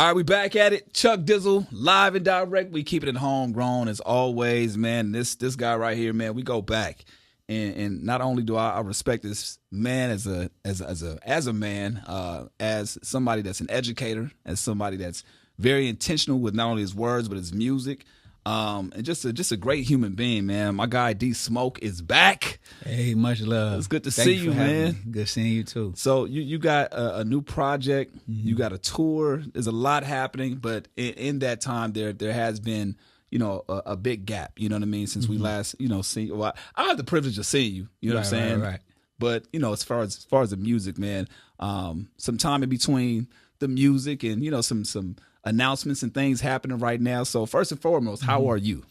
All right, we back at it. Chuck Dizzle, live and direct. We keep it homegrown as always, man. This guy right here, man, we go back. And not only do I respect this man as a man, as somebody that's an educator, as somebody that's very intentional with not only his words but his music, and just a great human being, man. My guy D Smoke is back. Hey, much love. It's good to see you, man. Good seeing you too. So you got a new project, you got a tour. There's a lot happening, but in that time there has been, a big gap, you know what I mean, since we last, seen. Well, I had the privilege of seeing you, you know what I'm saying? Right. But, as far as the music, man, some time in between the music and, some announcements and things happening right now. So first and foremost, how are you?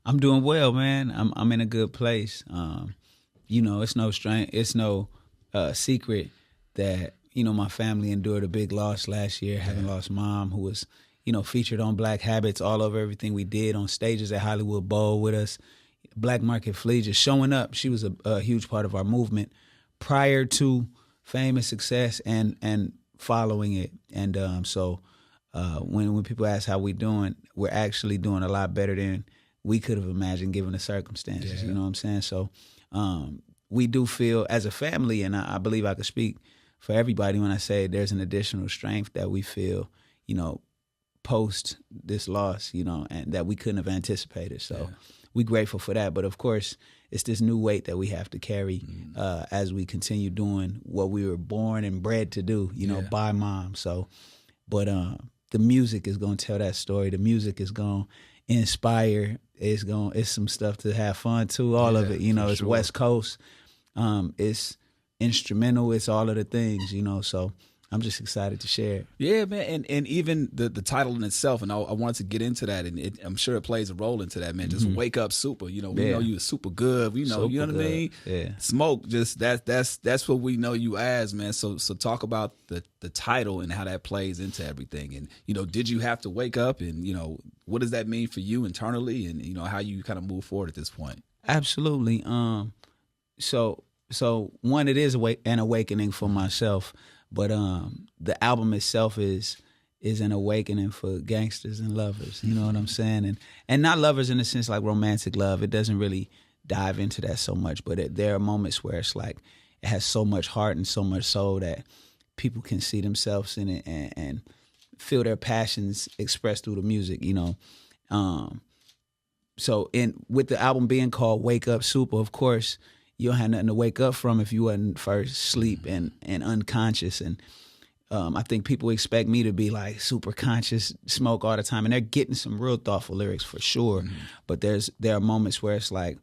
I'm doing well, man. I'm in a good place. It's no secret that, my family endured a big loss last year, having lost mom, who was featured on Black Habits all over everything we did, on stages at Hollywood Bowl with us. Black Market Flea just showing up. She was a huge part of our movement prior to fame and success and following it. And so when people ask how we doing, we're actually doing a lot better than we could have imagined given the circumstances. Yeah. You know what I'm saying? So we do feel as a family, and I believe I could speak for everybody when I say there's an additional strength that we feel, post this loss, and that we couldn't have anticipated. So we're grateful for that. But of course, it's this new weight that we have to carry as we continue doing what we were born and bred to do, by mom. So, but the music is going to tell that story. The music is going to inspire. It's some stuff to have fun too. All of it, it's sure. West Coast. It's instrumental. It's all of the things, so I'm just excited to share. Yeah, man, and even the title in itself, and I wanted to get into that, and I'm sure it plays a role into that, man. Just Wake Up Supa, we know you super good, you know what I mean? Yeah. Smoke, just that's what we know you as, man. So talk about the title and how that plays into everything, and did you have to wake up, and what does that mean for you internally, and how you kind of move forward at this point? Absolutely. So one, it is an awakening for myself. But the album itself is an awakening for gangsters and lovers. You know what I'm saying? And not lovers in the sense like romantic love. It doesn't really dive into that so much. But there are moments where it's like it has so much heart and so much soul that people can see themselves in it and feel their passions expressed through the music. So with the album being called Wake Up Supa, of course, you don't have nothing to wake up from if you wasn't first asleep and unconscious. And I think people expect me to be like super conscious, smoke all the time. And they're getting some real thoughtful lyrics for sure. Mm-hmm. But there are moments where it's like,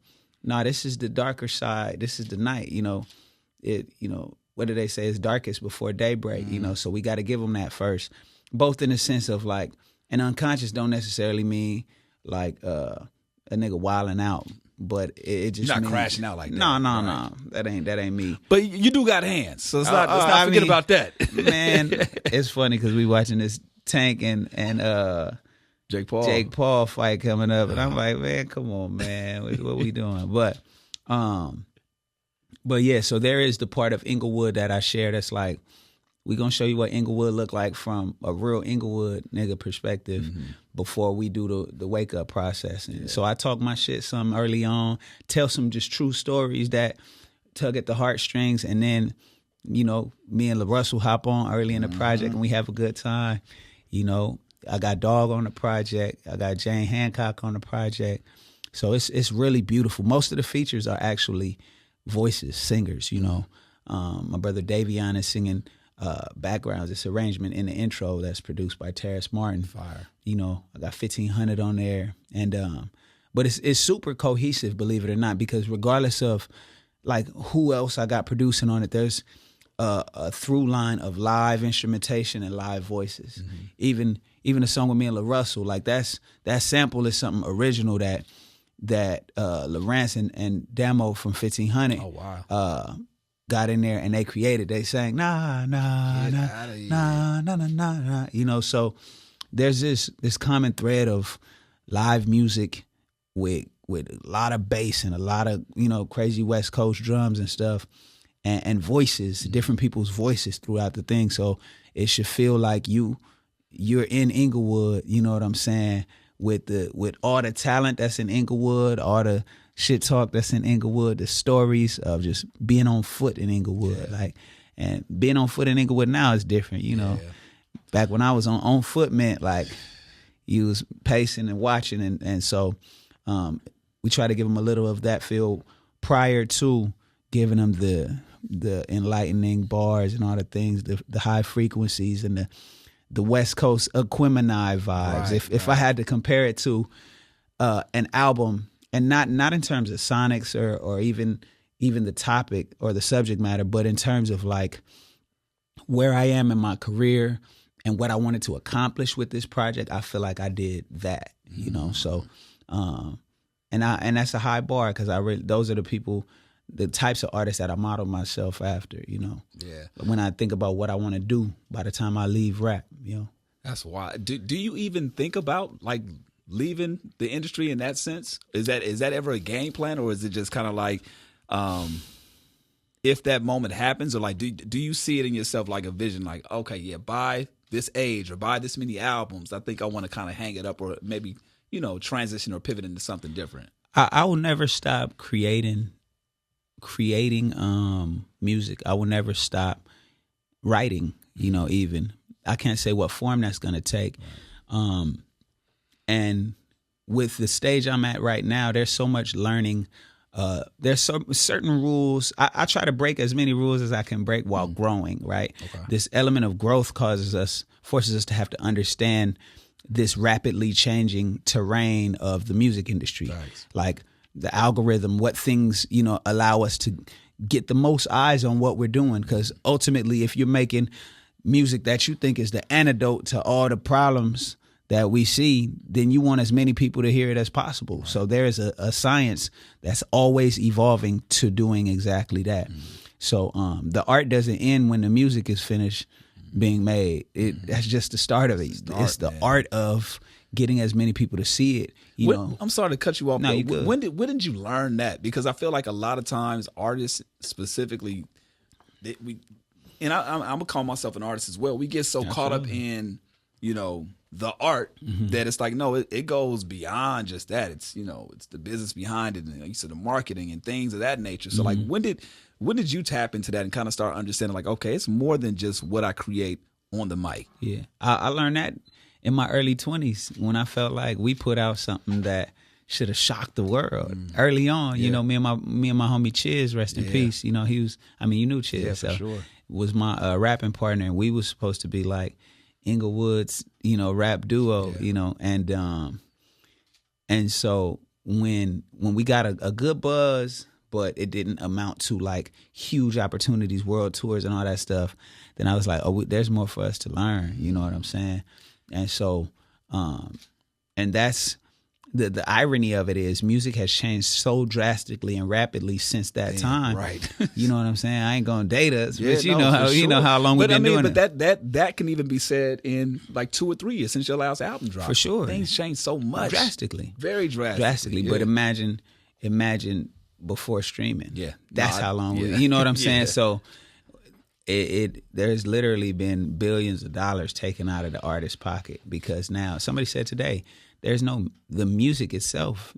nah, this is the darker side. This is the night, what do they say? It's darkest before daybreak, so we got to give them that first. Both in the sense of like, and unconscious don't necessarily mean like a nigga wilding out. But it just you're not crashing out like that. No, right? That ain't me. But you do got hands, so let's not forget about that. Man, it's funny because we watching this Tank and Jake Paul fight coming up, and I'm like, man, come on, man, what we doing? But yeah, so there is the part of Inglewood that I share that's like, we gonna show you what Inglewood look like from a real Inglewood nigga perspective before we do the wake up process. And so I talk my shit some early on, tell some just true stories that tug at the heartstrings, and then me and LaRussell hop on early in the project and we have a good time. I got Dog on the project, I got Jane Handcock on the project, so it's really beautiful. Most of the features are actually voices, singers. My brother Davion is singing backgrounds. It's arrangement in the intro that's produced by Terrace Martin. Fire. I got 1500 on there, and but it's super cohesive, believe it or not, because regardless of like who else I got producing on it, there's a through line of live instrumentation and live voices. Even a song with me and LaRussell, like that sample is something original that Lawrence and Damo from 1500. Oh wow. Got in there and they created. They sang nah nah nah nah nah nah nah. So there's this common thread of live music with a lot of bass and a lot of crazy West Coast drums and stuff, and voices, different people's voices throughout the thing. So it should feel like you you're in Inglewood, you know what I'm saying, with all the talent that's in Inglewood, all the shit talk that's in Inglewood, the stories of just being on foot in Inglewood. Like, and being on foot in Inglewood now is different, you know. Back when I was on foot meant like you was pacing and watching, and so we try to give them a little of that feel prior to giving them the enlightening bars and all the things, the high frequencies and the West Coast Aquemini vibes. If I had to compare it to an album, and not in terms of sonics or even the topic or the subject matter, but in terms of like where I am in my career and what I wanted to accomplish with this project, I feel like I did that, you know. So, and that's a high bar, because those are the people, the types of artists that I model myself after, you know. Yeah. When I think about what I want to do by the time I leave rap, you know. That's why. Do you even think about like leaving the industry in that sense? Is that ever a game plan, or is it just kind of like, if that moment happens, or like do you see it in yourself like a vision, like, okay, yeah, by this age or by this many albums, I think I want to kind of hang it up, or maybe, you know, transition or pivot into something different? I will never stop creating music. I will never stop writing, you know. Even I can't say what form that's going to take. And with the stage I'm at right now, there's so much learning. There's certain rules. I try to break as many rules as I can break while growing, right? Okay. This element of growth forces us to have to understand this rapidly changing terrain of the music industry. Thanks. Like the algorithm, what things, you know, allow us to get the most eyes on what we're doing. Because ultimately, if you're making music that you think is the antidote to all the problems that we see, then you want as many people to hear it as possible. Right. So there is a science that's always evolving to doing exactly that. So the art doesn't end when the music is finished being made. That's just the start of it. It's the art of getting as many people to see it. You know. I'm sorry to cut you off. No, but when did you learn that? Because I feel like a lot of times artists specifically, I'm gonna call myself an artist as well. We get so caught up in, you know, the art that it's like, no, it goes beyond just that. It's, you know, it's the business behind it, and like you said, the marketing and things of that nature. So like, when did you tap into that and kind of start understanding like, okay, it's more than just what I create on the mic? Yeah, I learned that in my early 20s when I felt like we put out something that should have shocked the world early on. You know, me and my homie Chiz, rest in peace. You know, he was, I mean, you knew Chiz, for sure. Was my rapping partner, and we was supposed to be like Inglewood's, you know, rap duo, you know, and so when we got a good buzz, but it didn't amount to like huge opportunities, world tours and all that stuff, then I was like, oh, there's more for us to learn, you know what I'm saying? And so, and that's the irony of it is music has changed so drastically and rapidly since that time. Right. You know what I'm saying? I ain't gonna date us, but you know how long we've been doing it. But that can even be said in like 2 or 3 years since your last album dropped. For sure. Things changed so much. Drastically. Very drastically. But imagine before streaming. Yeah. That's how long you know what I'm saying? So there's literally been billions of dollars taken out of the artist's pocket, because now somebody said today, the music itself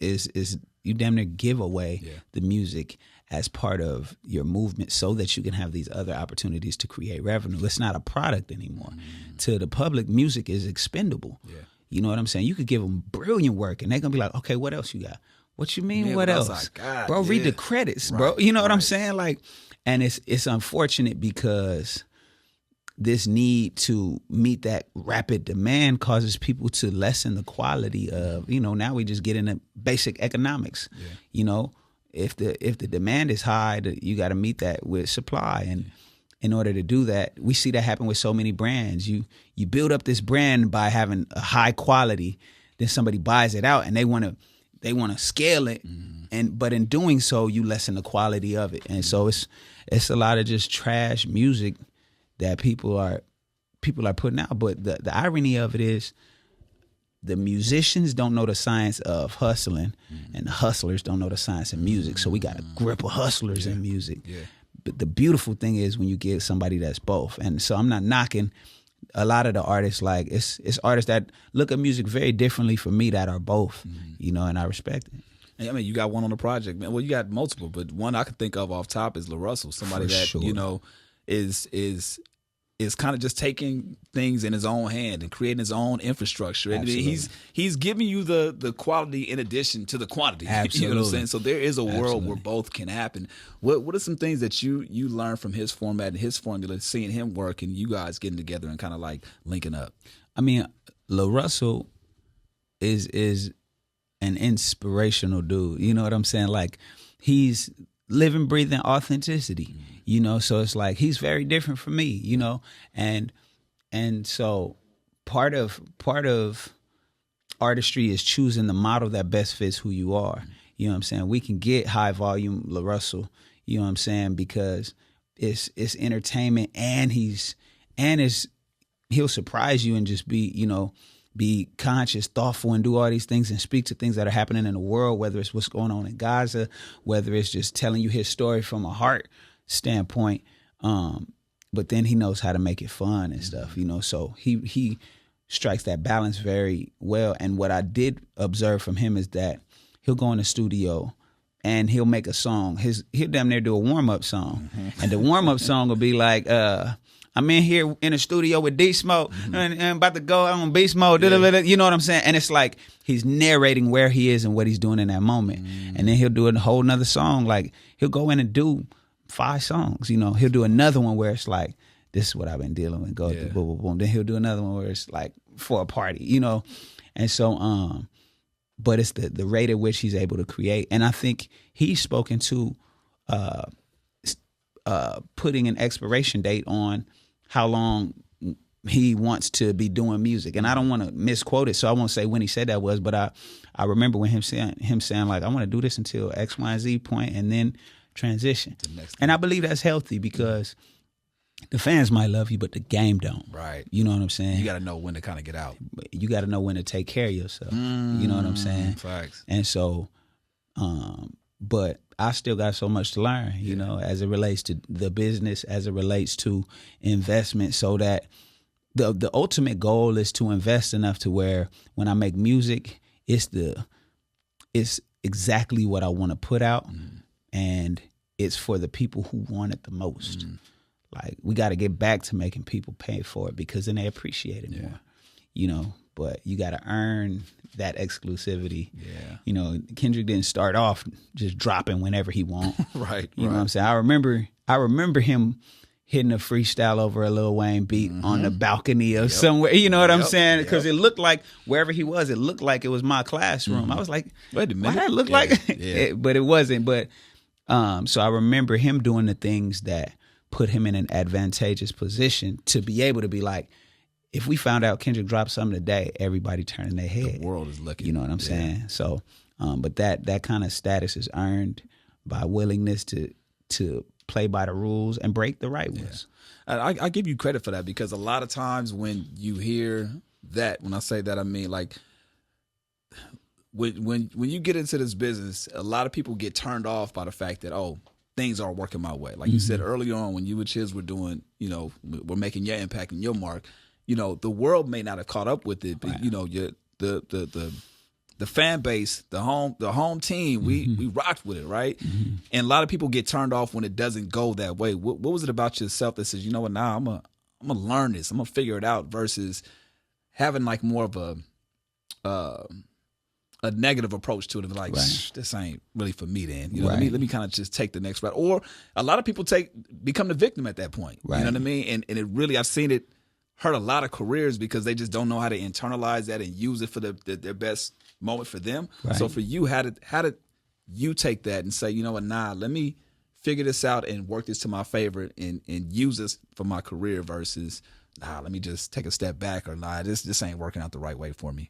is you damn near give away the music as part of your movement so that you can have these other opportunities to create revenue. It's not a product anymore. To the public, music is expendable. Yeah. You know what I'm saying? You could give them brilliant work and they're going to be like, okay, what else you got? What you mean, what else? Like, God, bro, read the credits, bro. You know what I'm saying? Like, and it's unfortunate because this need to meet that rapid demand causes people to lessen the quality of, you know, now we just get into basic economics. Yeah. You know, if the demand is high, you got to meet that with supply. And in order to do that, we see that happen with so many brands. You build up this brand by having a high quality, then somebody buys it out and they want to scale it. But in doing so, you lessen the quality of it. And so it's a lot of just trash music that people are putting out. But the irony of it is the musicians don't know the science of hustling, and the hustlers don't know the science of music. So we got a grip of hustlers in music. Yeah. But the beautiful thing is when you get somebody that's both. And so I'm not knocking a lot of the artists, like it's artists that look at music very differently from me that are both, you know, and I respect it. I mean, you got one on the project, man. Well, you got multiple, but one I can think of off top is LaRussell, somebody For that sure. you know is kind of just taking things in his own hand and creating his own infrastructure. And he's giving you the quality in addition to the quantity. Absolutely. You know what I'm saying? So there is a world Absolutely. where both can happen. What are some things that you learned from his format and his formula, seeing him work and you guys getting together and kind of like linking up? I mean, LaRussell is an inspirational dude. You know what I'm saying? Like, he's living, breathing authenticity, you know? So it's like, he's very different from me, you know? And so part of artistry is choosing the model that best fits who you are. You know what I'm saying? We can get high volume LaRussell, you know what I'm saying? Because it's entertainment and he'll surprise you and just be, you know, be conscious, thoughtful, and do all these things and speak to things that are happening in the world, whether it's what's going on in Gaza, whether it's just telling you his story from a heart standpoint. But then he knows how to make it fun and stuff, you know. So he strikes that balance very well. And what I did observe from him is that he'll go in the studio and he'll make a song. He'll damn near do a warm-up song. And the warm-up song will be like, I'm in here in the studio with D Smoke and about to go on beast mode. Yeah. You know what I'm saying? And it's like he's narrating where he is and what he's doing in that moment. And then he'll do a whole nother song. Like, he'll go in and do 5 songs. You know, he'll do another one where it's like, this is what I've been dealing with. Go through, boom, boom, boom. Then he'll do another one where it's like for a party, you know? And so, but it's the rate at which he's able to create. And I think he's spoken to putting an expiration date on how long he wants to be doing music. And I don't want to misquote it, so I won't say when he said that was, but I remember when him saying like, I want to do this until X, Y, and Z point and then transition. And I believe that's healthy because the fans might love you, but the game don't. Right. You know what I'm saying? You got to know when to kind of get out. You got to know when to take care of yourself. You know what I'm saying? Facts. And so, but I still got so much to learn, you know, as it relates to the business, as it relates to investment, so that the ultimate goal is to invest enough to where when I make music, it's exactly what I want to put out, and it's for the people who want it the most. Like, we got to get back to making people pay for it because then they appreciate it more, you know. But you got to earn that exclusivity. Yeah. You know, Kendrick didn't start off just dropping whenever he want. Right. You know what I'm saying? I remember him hitting a freestyle over a Lil Wayne beat on the balcony of somewhere. You know what I'm saying? Because it looked like wherever he was, it looked like it was my classroom. I was like, wait a minute. Why that look like? But it wasn't. But so I remember him doing the things that put him in an advantageous position to be able to be like, if we found out Kendrick dropped something today, everybody turning their head. The world is looking. You know what I'm saying? So, but that kind of status is earned by willingness to play by the rules and break the right ones. I give you credit for that because a lot of times when you hear that, when I say that, I mean like when you get into this business, a lot of people get turned off by the fact that, things aren't working my way. Like you said early on, when you and Chiz were doing, you know, we're making your impact and your mark. You know, the world may not have caught up with it, but you know, the fan base, the home team, we rocked with it, right? And a lot of people get turned off when it doesn't go that way. What was it about yourself that says, you know what, now I'm gonna learn this, I'm gonna figure it out, versus having like more of a negative approach to it, of like, this ain't really for me then. You know, let me kind of just take the next route. Or a lot of people become the victim at that point. You know what I mean? And it really, I've seen it hurt a lot of careers because they just don't know how to internalize that and use it for their best moment for them. So for you, how did you take that and say, you know what, let me figure this out and work this to my favor and use this for my career versus, let me just take a step back, or this ain't working out the right way for me.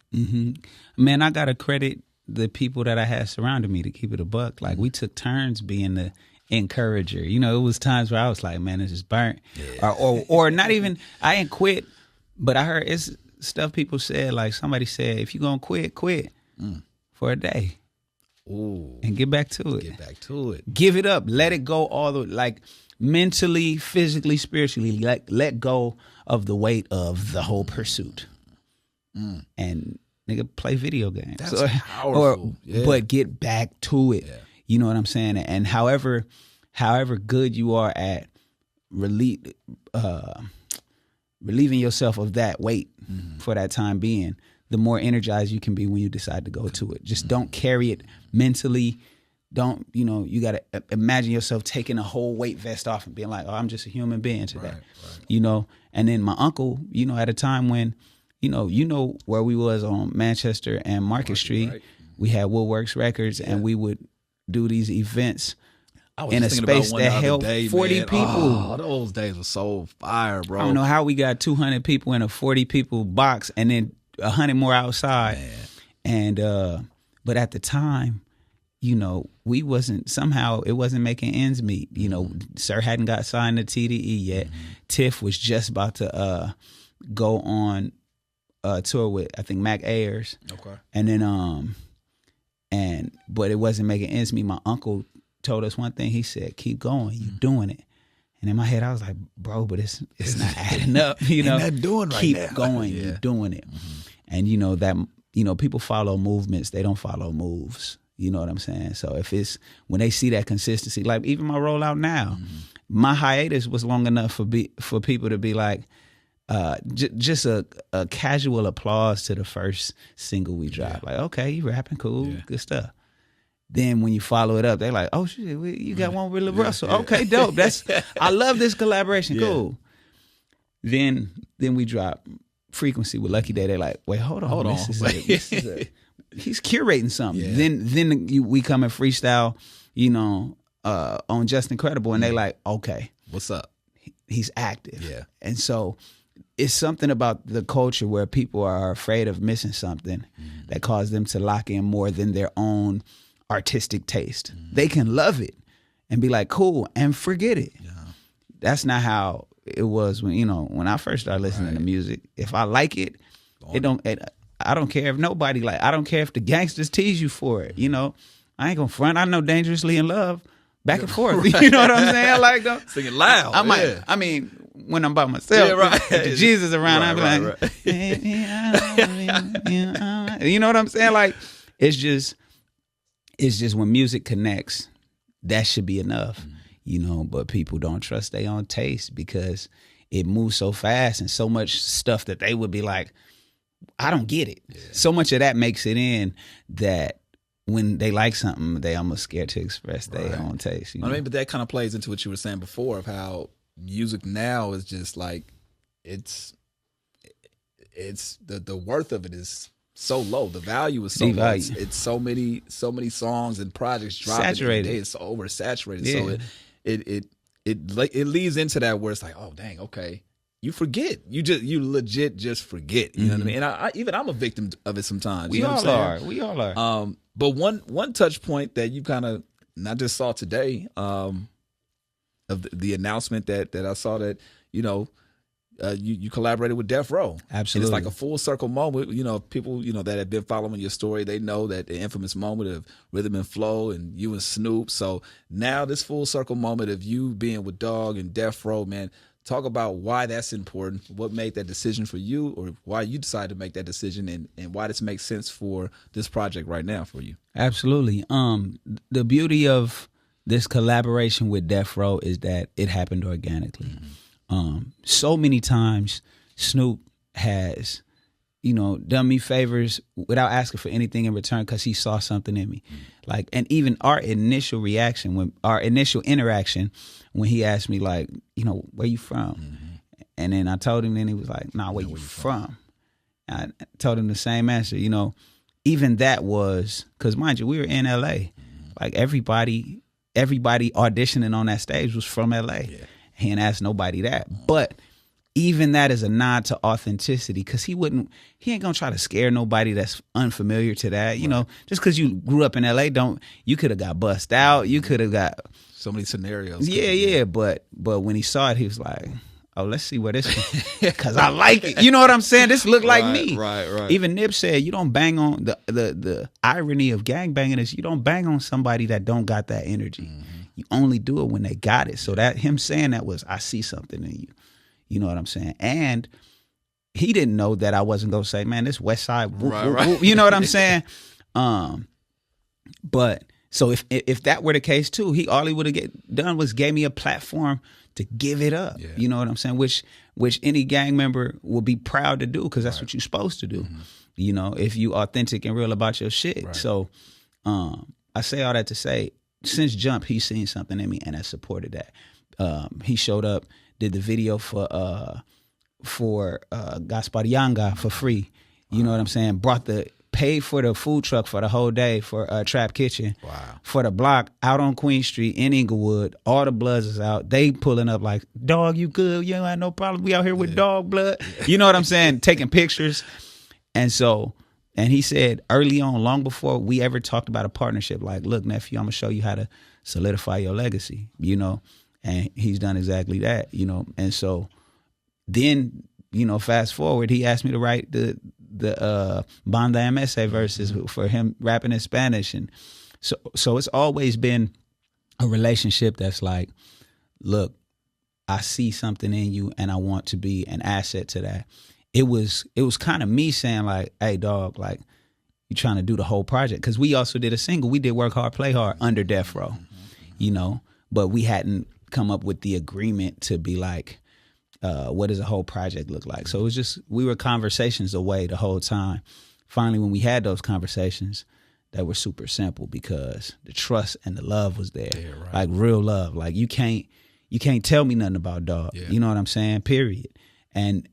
Man, I got to credit the people that I had surrounding me, to keep it a buck. Like, we took turns being the encourager. You know, it was times where I was like, man, this is burnt. Or not even, I ain't quit, but I heard it's stuff people said, like somebody said, if you gonna quit for a day. Ooh. And get back to it. Get back to it. Give it up. Let it go all the, like, mentally, physically, spiritually, let go of the weight of the whole pursuit. And nigga, play video games. That's powerful. But get back to it. Yeah. You know what I'm saying? And however good you are at relieving yourself of that weight for that time being, the more energized you can be when you decide to go to it. Just don't carry it mentally. Don't, you got to imagine yourself taking a whole weight vest off and being like, oh, I'm just a human being today. Right. And then my uncle, at a time when, where we was on Manchester and Market Street, right. We had Woodworks Records and we would do these events in a space that held 40 people. Oh, those days were so fire, bro. I don't know how we got 200 people in a 40 people box and then 100 more outside. Man. And, but at the time, we it wasn't making ends meet. Sir hadn't got signed to TDE yet. Tiff was just about to go on a tour with, I think, Mac Ayers. Okay. And then, but it wasn't making ends meet. My uncle told us one thing. He said, keep going, you doing it. And in my head, I was like, bro, but it's not adding up. Not doing right keep now. Going, you're doing it. And people follow movements, they don't follow moves. You know what I'm saying? So when they see that consistency, like even my rollout now, my hiatus was long enough for people to be like, just a casual applause to the first single we dropped. Like, okay, you rapping, cool, good stuff. Then when you follow it up, they're like, oh shit, you got one with LaRussell. Okay, dope. I love this collaboration. Cool. Then we drop Frequency with Lucky Daye. They're like, wait, hold on. He's curating something. Yeah. Then we come and freestyle, on Just Incredible, and they like, okay, what's up? He's active. Yeah. And so it's something about the culture where people are afraid of missing something that cause them to lock in more than their own artistic taste. They can love it and be like, cool, and forget it. Yeah. That's not how it was when I first started listening to music. If I like it, I don't care if nobody I don't care if the gangsters tease you for it. I ain't gonna front. I know Dangerously in Love, back and forth. You know what I'm saying? Like, singing loud. I mean, when I'm by myself, with Jesus around, I be like, you know what I'm saying? Like, it's just when music connects, that should be enough. But people don't trust their own taste because it moves so fast and so much stuff that they would be like, I don't get it. Yeah. So much of that makes it in that when they like something, they almost scared to express their own taste. I mean, but that kind of plays into what you were saying before of how music now is just like it's the worth of it is so low. The value is so low. It's so many songs and projects dropping. Saturated. It's so oversaturated. Yeah. So it leads into that where it's like, oh dang, okay. You forget. You legit just forget. You know what I mean? And I'm a victim of it sometimes. We all are. But one touch point that you kind of not just saw today, of the announcement that I saw that you collaborated with Death Row. Absolutely. And it's like a full circle moment. People that have been following your story, they know that the infamous moment of Rhythm and Flow and you and Snoop. So now this full circle moment of you being with Dogg and Death Row, man. Talk about why that's important, what made that decision for you, or why you decided to make that decision, and why this makes sense for this project right now for you. Absolutely. The beauty of this collaboration with Death Row is that it happened organically. So many times Snoop has, done me favors without asking for anything in return because he saw something in me. Like, and even our initial interaction when he asked me, like, where you from? And then I told him, and he was like, nah, where you from? And I told him the same answer. Even that was, because mind you, we were in LA. Like, everybody auditioning on that stage was from LA. Yeah. He ain't asked nobody that. But even that is a nod to authenticity, because he ain't gonna try to scare nobody that's unfamiliar to that. Just because you grew up in LA, you could have got bussed out. You could have got so many scenarios. Yeah. But when he saw it, he was like, oh, let's see where this, because I like it. You know what I'm saying? This look like me. Right. Even Nip said, you don't bang on the irony of gangbanging is you don't bang on somebody that don't got that energy. You only do it when they got it. So that him saying that was, I see something in you. You know what I'm saying? And he didn't know that I wasn't gonna say, man, this West Side, whoop, Right, whoop, right. whoop. You know what I'm saying? But so if that were the case too, all he would have done was gave me a platform to give it up. Yeah. You know what I'm saying? Which any gang member will be proud to do, because that's what you're supposed to do. You know, if you authentic and real about your shit. Right. So I say all that to say, since jump, he's seen something in me and has supported that. He showed up, did the video for Gasparianga for free. You know what I'm saying? Paid for the food truck for the whole day for Trap Kitchen. Wow. For the block out on Queen Street in Inglewood. All the Bloods is out. They pulling up like, dog, you good? You ain't got no problem. We out here with dog blood. You know what I'm saying? Taking pictures. And he said early on, long before we ever talked about a partnership, like, look, nephew, I'm going to show you how to solidify your legacy, you know? And he's done exactly that, you know? And so then, you know, fast forward, he asked me to write the Banda MSA verses for him rapping in Spanish. And so it's always been a relationship that's like, look, I see something in you and I want to be an asset to that. It was kind of me saying like, hey, dog, like, you trying to do the whole project? Because we also did a single. We did Work Hard, Play Hard under Death Row, you know, but we hadn't come up with the agreement to be like, what does a whole project look like? So it was just, we were conversations away the whole time. Finally, when we had those conversations, that were super simple because the trust and the love was there. Yeah, right. Like real love. Like you can't tell me nothing about dog. Yeah. You know what I'm saying? Period. And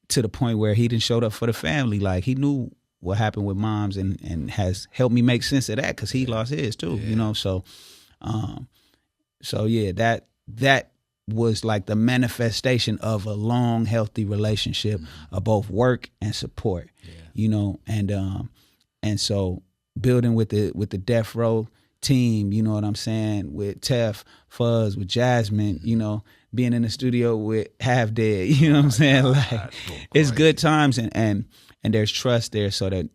to the point where he didn't showed up for the family. Like he knew what happened with moms and has helped me make sense of that because he lost his too. Yeah. You know, so yeah, that was like the manifestation of a long, healthy relationship of both work and support. Yeah. You know, and so building with the Death Row team, you know what I'm saying, with Tef, Fuzz, with Jasmine, you know, being in the studio with Half Dead, you know what I'm saying? Like it's good times and there's trust there so that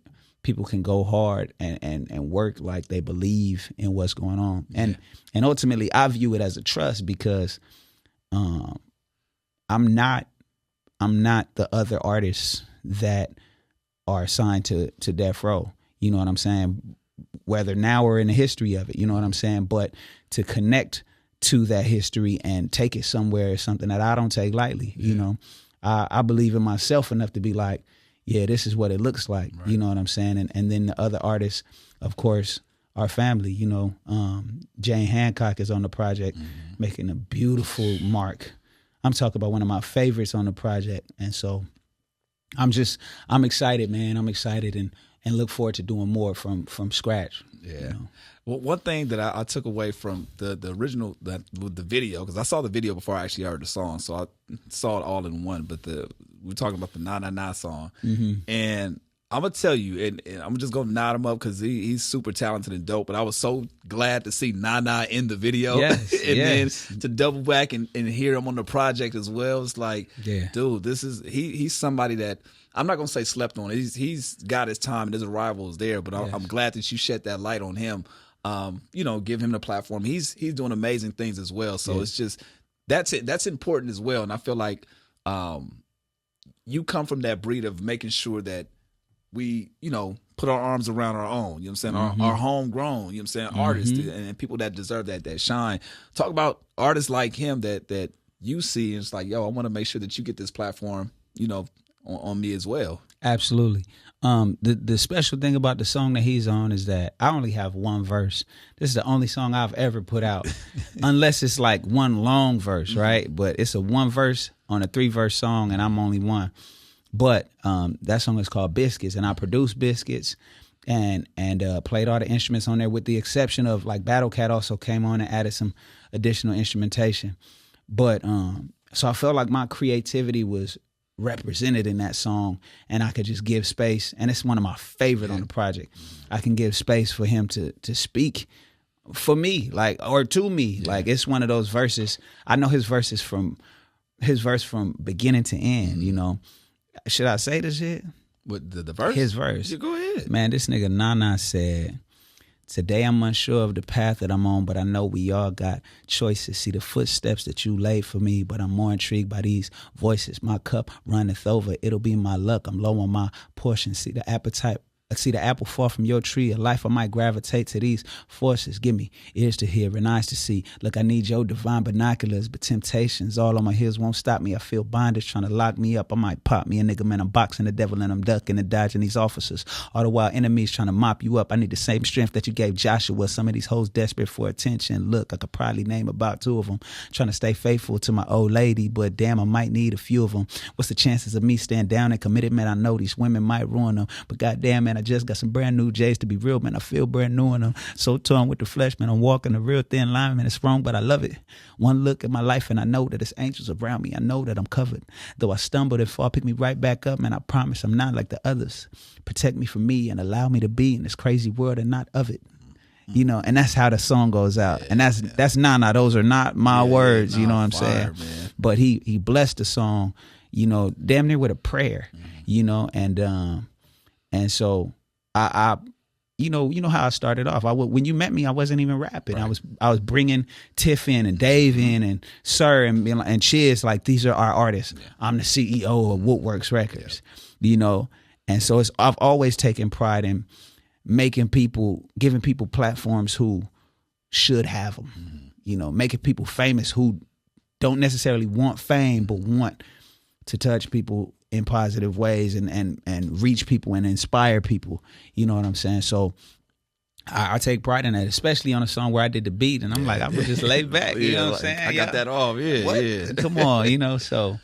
people can go hard and work like they believe in what's going on. And ultimately I view it as a trust because I'm not the other artists that are assigned to Death Row. You know what I'm saying? Whether now or in the history of it, you know what I'm saying? But to connect to that history and take it somewhere is something that I don't take lightly. Yeah. You know, I believe in myself enough to be like, yeah, this is what it looks like. Right. You know what I'm saying? And then the other artists, of course, our family, you know, Jane Handcock is on the project, making a beautiful mark. I'm talking about one of my favorites on the project. And so I'm excited, man. I'm excited and look forward to doing more from scratch. Yeah. You know? Well, one thing that I took away from the original, with the video, because I saw the video before I actually heard the song, so I saw it all in one. But we're talking about the NaNa song, and I'm gonna tell you, and I'm just gonna nod him up because he's super talented and dope. But I was so glad to see NaNa in the video, yes, and then to double back and hear him on the project as well. It's like, dude, he's somebody that I'm not gonna say slept on. He's got his time and his arrival is there. But I'm glad that you shed that light on him. You know, give him the platform. He's doing amazing things as well. So it's just that's important as well. And I feel like you come from that breed of making sure that we, you know, put our arms around our own, you know what I'm saying? Our homegrown, you know what I'm saying, artists and people that deserve that shine. Talk about artists like him that you see and it's like, yo, I want to make sure that you get this platform, you know, on me as well. Absolutely. The special thing about the song that he's on is that I only have one verse. This is the only song I've ever put out, unless it's like one long verse, right? But it's a one verse on a 3-verse song and I'm only one. But that song is called Biscuits, and I produced Biscuits and played all the instruments on there with the exception of like Battle Cat also came on and added some additional instrumentation. But so I felt like my creativity was represented in that song and I could just give space. And it's one of my favorite on the project. I can give space for him to speak for me, like, or to me. Like it's one of those verses. I know his verse from beginning to end, you know. Should I say this shit? What the verse? His verse. Yeah, go ahead. Man, this nigga NaNa said, Today I'm unsure of the path that I'm on, but I know we all got choices. See the footsteps that you laid for me, but I'm more intrigued by these voices. My cup runneth over. It'll be my luck. I'm low on my portion. See the appetite. I see the apple fall from your tree. A life I might gravitate to these forces. Give me ears to hear and eyes to see. Look, I need your divine binoculars, but temptations all on my heels won't stop me. I feel bondage trying to lock me up. I might pop me a nigga, man. I'm boxing the devil and I'm ducking and dodging these officers. All the while enemies trying to mop you up. I need the same strength that you gave Joshua. Some of these hoes desperate for attention. Look, I could probably name about 2 of them. Trying to stay faithful to my old lady, but damn, I might need a few of them. What's the chances of me staying down and committed, man? I know these women might ruin them, but goddamn, man, I just got some brand new J's to be real, man. I feel brand new in them. So torn with the flesh, man. I'm walking a real thin line, man. It's wrong, but I love it. One look at my life and I know that it's angels around me. I know that I'm covered. Though I stumbled and fall, pick me right back up, man. I promise I'm not like the others. Protect me from me and allow me to be in this crazy world and not of it. You know, and that's how the song goes out. And that's NaNa. Those are not my words, you know what I'm saying? Man. But he blessed the song, you know, damn near with a prayer, you know, and so I you know how I started off. When you met me, I wasn't even rapping. Right. I was bringing Tiff in and Dave in and Sir and Chiz, like, these are our artists. Yeah. I'm the CEO of Woodworks Records, you know. And so I've always taken pride in giving people platforms who should have them, you know, making people famous who don't necessarily want fame but want to touch people in positive ways and reach people and inspire people. You know what I'm saying? So I take pride in that, especially on a song where I did the beat and I'm like, I'm just laid back. You know what I'm saying? I got that off. Yeah. Come on, you know, so.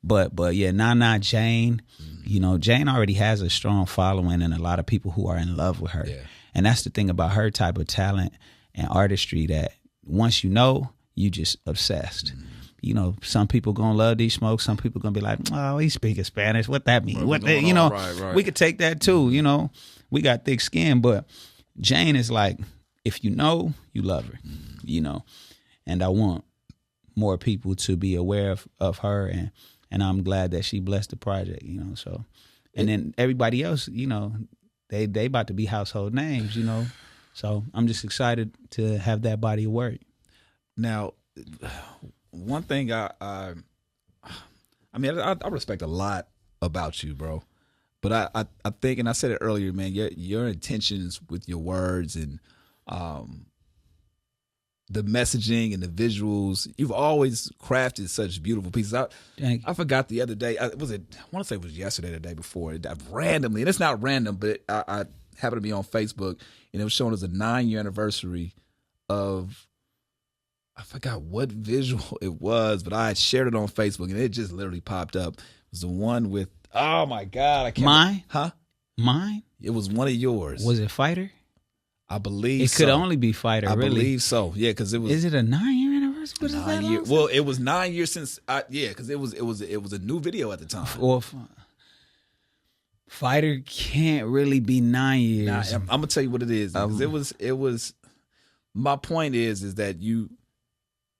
But yeah, NaNa, Jane, you know, Jane already has a strong following and a lot of people who are in love with her. Yeah. And that's the thing about her type of talent and artistry, that once you know, you just obsessed. You know, some people gonna love these smokes. Some people gonna be like, "Oh, he's speaking Spanish. What that mean? What that, you know?" Right. We could take that too. You know, we got thick skin, but Jane is like, if you know, you love her. You know, and I want more people to be aware of her, and I'm glad that she blessed the project. You know, so and then everybody else, you know, they about to be household names. You know, so I'm just excited to have that body of work. Now, one thing I respect a lot about you, bro. But I think, and I said it earlier, man, your intentions with your words and the messaging and the visuals, you've always crafted such beautiful pieces. I forgot the other day, I want to say it was yesterday, the day before, randomly, and it's not random, but I happened to be on Facebook and it was showing us a 9-year anniversary of, I forgot what visual it was, but I had shared it on Facebook and it just literally popped up. It was the one with, oh my God, I can't. Mine? Huh? Mine? It was one of yours. Was it Fighter? I believe it so. Could only be Fighter, really. I believe so. Yeah, because it was. Is it a 9-year anniversary? What is that? Well, it was 9 years since. Because it was a new video at the time. Well, Fighter can't really be 9 years. Nah, I'm gonna tell you what it is. It was. My point is that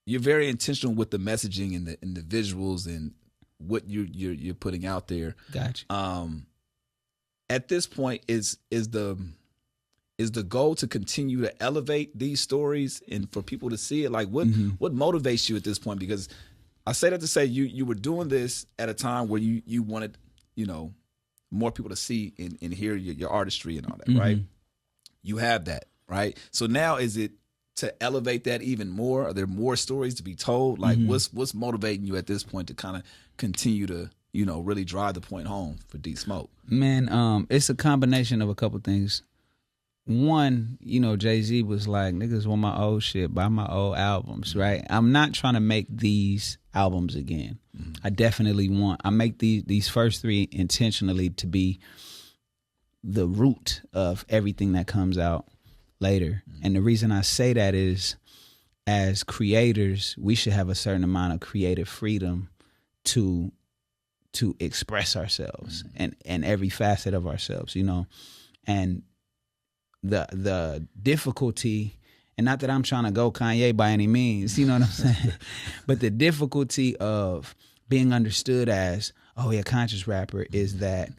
you're very intentional with the messaging and the visuals and what you're putting out there. Gotcha. At this point, is the goal to continue to elevate these stories and for people to see it? Like, what motivates you at this point? Because I say that to say you were doing this at a time where you wanted, you know, more people to see and hear your artistry and all that, right? You have that, right? So now is it to elevate that even more? Are there more stories to be told? Like, what's motivating you at this point to kind of continue to, you know, really drive the point home for D Smoke? Man, it's a combination of a couple things. One, you know, Jay-Z was like, niggas want my old shit, buy my old albums, right? I'm not trying to make these albums again. I definitely I make these first 3 intentionally to be the root of everything that comes out later. And the reason I say that is, as creators, we should have a certain amount of creative freedom to express ourselves and every facet of ourselves, you know. And the difficulty, and not that I'm trying to go Kanye by any means, you know what I'm saying, but the difficulty of being understood as, oh yeah, conscious rapper, is that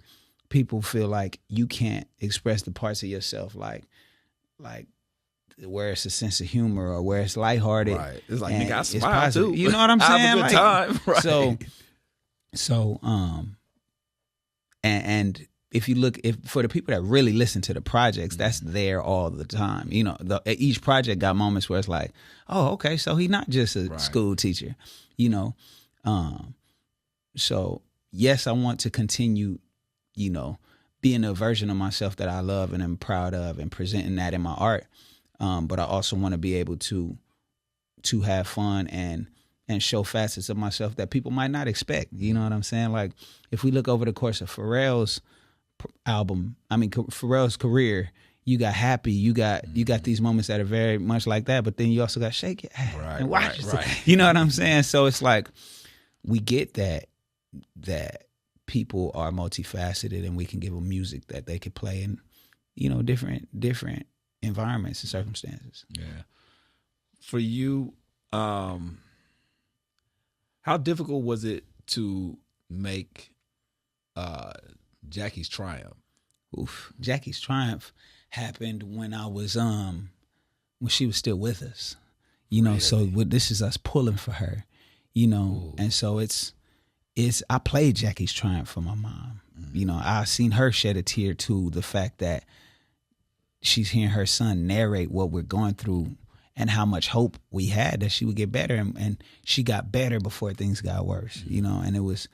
people feel like you can't express the parts of yourself like where it's a sense of humor or where it's lighthearted. Right. It's like, and nigga, I it's smile positive. too. You know what I'm saying? I have a good time. Right. So, and if you look, if for the people that really listen to the projects, that's there all the time. You know, each project got moments where it's like, oh, okay, so he's not just a school teacher, you know. So yes, I want to continue, you know, being a version of myself that I love and am proud of, and presenting that in my art. But I also want to be able to have fun and show facets of myself that people might not expect. You know what I'm saying? Like, if we look over the course of Pharrell's Pharrell's career, you got Happy, you got these moments that are very much like that, but then you also got Shake It and Watch It. Right. You know what I'm saying? So it's like, we get that people are multifaceted, and we can give them music that they could play in, you know, different environments and circumstances. Yeah. For you, how difficult was it to make Jackie's Triumph? Oof. Jackie's Triumph happened when I was when she was still with us. You know, so this is us pulling for her, you know. Ooh. And so it's I played Jackie's Triumph for my mom. Mm-hmm. You know, I seen her shed a tear too, the fact that she's hearing her son narrate what we're going through and how much hope we had that she would get better, and she got better before things got worse. Mm-hmm. You know, and it was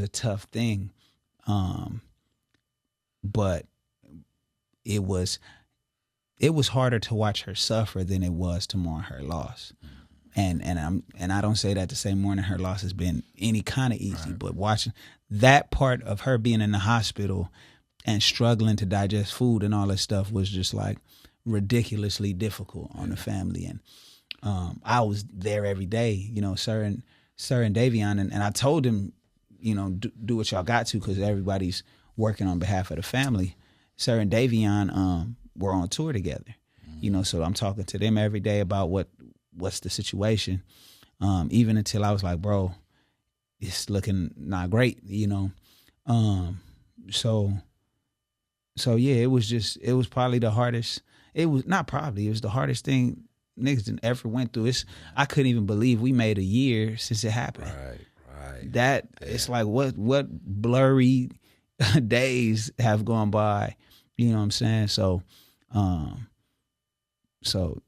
a tough thing. But it was harder to watch her suffer than it was to mourn her loss. And I don't say that to say mourning her loss has been any kind of easy, but watching that part of her being in the hospital and struggling to digest food and all that stuff was just like ridiculously difficult on the family. And I was there every day, you know, Sir and Davion, and I told him, you know, do what y'all got to, because everybody's working on behalf of the family. Sir and Davion were on tour together, you know, so I'm talking to them every day about what's the situation, even until I was like, bro, it's looking not great, you know. So yeah, it was probably the hardest. It was the hardest thing niggas done ever went through. I couldn't even believe we made a year since it happened. Right. It's like what blurry days have gone by, you know what I'm saying? So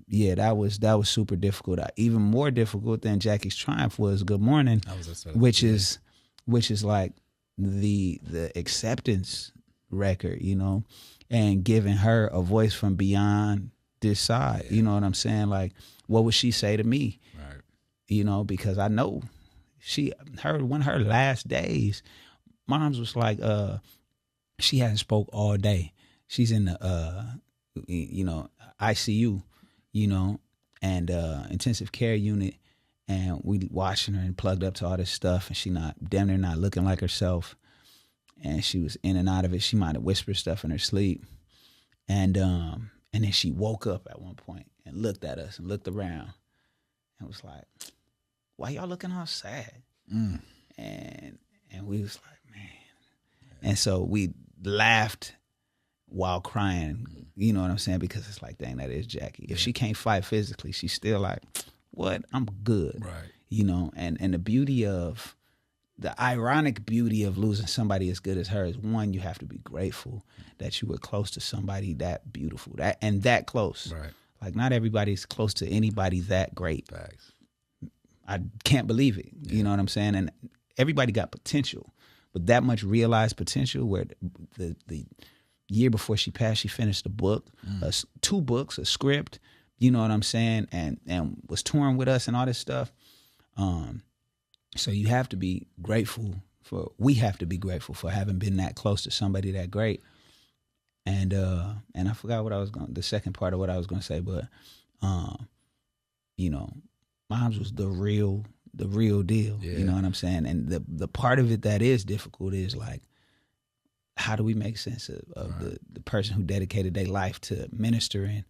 yeah, that was super difficult. Even more difficult than Jackie's Triumph was Good Morning, which is like the acceptance record, you know, and giving her a voice from beyond this side. You know what I'm saying? Like, what would she say to me? Right. You know, because I know one of her last days, mom's was like, she hadn't spoke all day. She's in the you know, ICU, you know, and intensive care unit, and we watching her and plugged up to all this stuff, and she damn near not looking like herself, and she was in and out of it. She might have whispered stuff in her sleep, and then she woke up at one point and looked at us and looked around and was like, why y'all looking all sad? And we was like, man. And so we laughed while crying, you know what I'm saying? Because it's like, dang, that is Jackie. If she can't fight physically, she's still like, what? I'm good. Right. You know, and the ironic beauty of losing somebody as good as her is, one, you have to be grateful that you were close to somebody that beautiful, that close. Right. Like, not everybody's close to anybody that great. Facts. I can't believe it. Yeah. You know what I'm saying? And everybody got potential, but that much realized potential, where the year before she passed, she finished a book, 2 books, a script, you know what I'm saying, and was touring with us and all this stuff. So we have to be grateful for having been that close to somebody that great. And I forgot the second part of what I was going to say, but you know, mom's was the real deal. Yeah. You know what I'm saying? And the part of it that is difficult is like, how do we make sense of the person who dedicated their life to ministering,